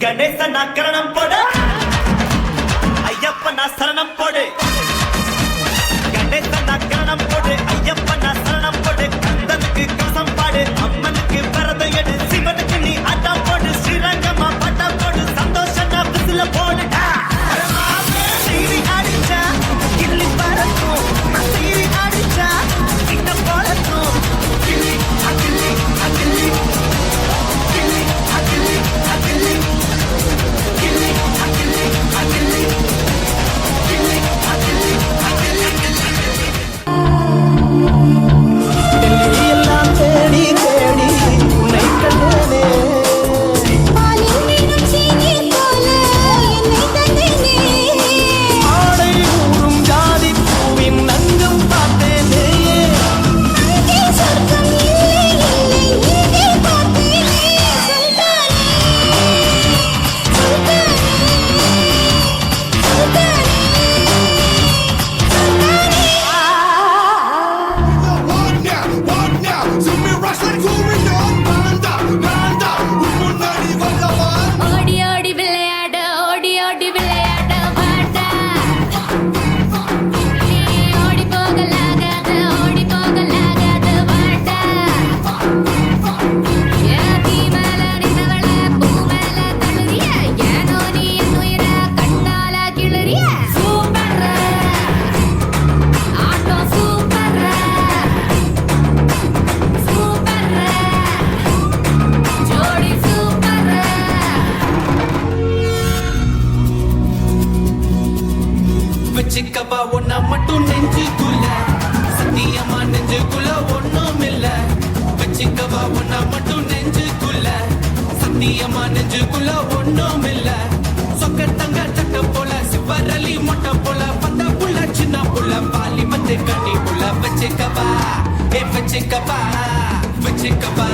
கணேசனா கரணம் போடு, ஐயப்பனா சரணம் போடு. கணேசனா கரணம் போடு, ஐயப்பனா சரணம் போடு. கந்தனுக்கு கவசம் பாடு, அம்மனுக்கு விரதம் எடு, சிவனுக்கு நீ அட்டம் போடு. ஸ்ரீரங்கமா பட்டம் போடு, சந்தோஷனா விசில போடுடா. சீரி அடிச்சா கிள்ளி பறக்கும், சீரி அடிச்சா கிட்ட போலக்கும். கிள்ளி அகிள்ளி அகிள்ளி கிள்ளி அகிள்ளி அகிள்ளி கிள்ளி அகிள்ளி அகிள்ளி கிள்ளி அகிள்ளி அகிள்ளி. எல்லாம் தேடி தேடி உன்னை கண்டனே. ஆடை ஊறும் ஜாதி பூவின் நங்கும் பார்த்தேனே. ஓடி ஓடி விளையாட ஓடி ஓடி விளையாட வாடா. நீ ஓடி போகலாகாத ஓடி போகலாகாத வாடா. தீ மேல நின்னவள பூ மேல தழுறிய, ஏனோ நீ என் உயிர கண்ணால கிளறிய. சூப்பர் ஆட்டம் சூப்பர் சூப்பர் ஜோடி சூப்பர். வச்சுக்கவா ஒன்னா மட்டும் நெஞ்சுக்குள்ள, சத்தியமா நெஞ்சுக்குள்ள ஒண்ணும் இல்ல. வச்சுக்கவா ஒன்னா மட்டும் நெஞ்சுக்குள்ள, சத்தியமா நெஞ்சுக்குள்ள ஒண்ணும் இல்ல. சொக்க தங்க சட்ட போல, சிவரலி மொட்டை போல, பத்த புள்ள சின்ன புள்ள, பாலி மத்து கண்ணி புள்ள. வச்சுக்கவா ஏ வச்சுக்கவா வச்சுக்கவா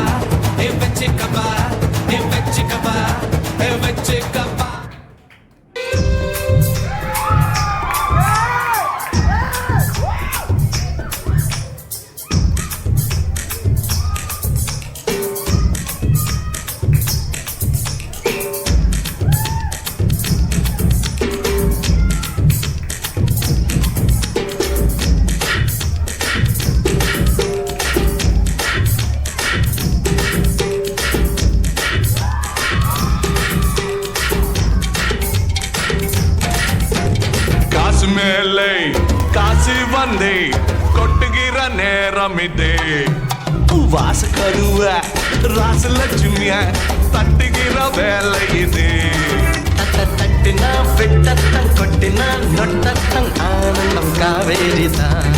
ஏ வச்சுக்கவா ஏ வச்சுக்கவா ஏ வச்சுக்கவா. காசு மேலே காசு வந்தே கொட்டுகிற நேரம் இதே. வாச கருவ ராசலட்சுமிய தட்டுகிற வேலை இது. தட்டுனா விட்டத்தம் கொட்டினா நொட்டத்தம் ஆனந்தம் காவேரிதான்.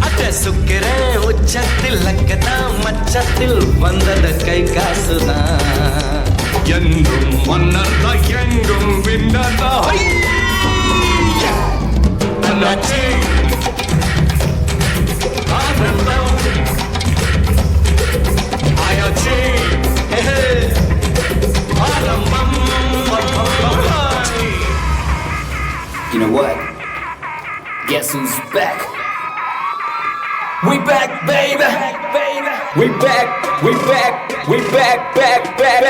அத சுக்கிர உச்சத்தில் லக்கதான், மச்சத்தில் வந்தத கை காசுதான். என்றும் மன்னர்தா எங்கும் விண்ணதா. தன்னாச்சி ஆனந்தம் ஆயாச்சி ஆரம்பம். You know what? Guess who's back? We back, baby. We back, we back, we back, back.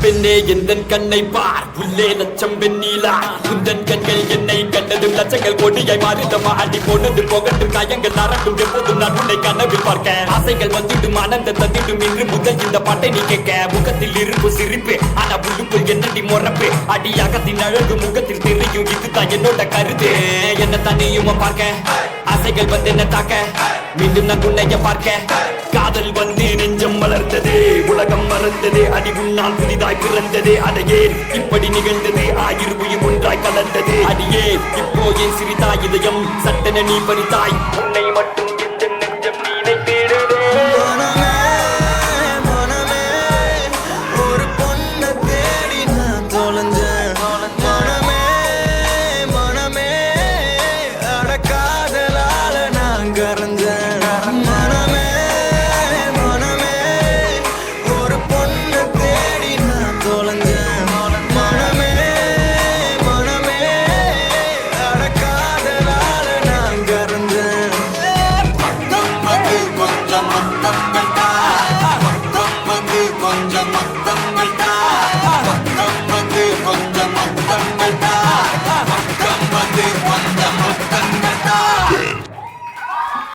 பெண்ணே எந்தன் கண்ணை பார், உள்ளே லட்சம் வெண்ணீலா. உந்தன் கண்கள் என்னை கண்டதும் லட்சங்கள் கோடியாய் மாறிதமா. அடி போனது போகட்டும், காயங்கள் நரட்டும், எப்போதும் நான் உன்னை கனவில் பார்க்க. ஆசைகள் வந்துடும், ஆனந்தம் தந்திடும், இன்று முதல் இந்த பாட்டை நீ கேட்க. முகத்தில் இருப்பு சிரிப்பு, ஆனா உள்ளுக்குள் என்னடி மொறப்பு. அடியாகத்தின் அழகு முகத்தில் தெரியும், இதுதான் என்னோட கருத்து. என்ன தனியுமா பார்க்க, ஆசைகள் வந்து என்ன தாக்க, மீண்டும் நான் உன்னைய பார்க்க. காதல் வந்து நெஞ்சம் மலர்ந்தது, உலகம் மறந்தது, அடி உன்னால் புதிதாய் பிறந்தது. அடையே இப்படி நிகழ்ந்தது, ஆயிரம் உயிர் ஒன்றாய் கலந்தது. அடியே இப்போ என் சிறிதாய் இதயம் சட்டென நீ பறித்தாய். உன்னை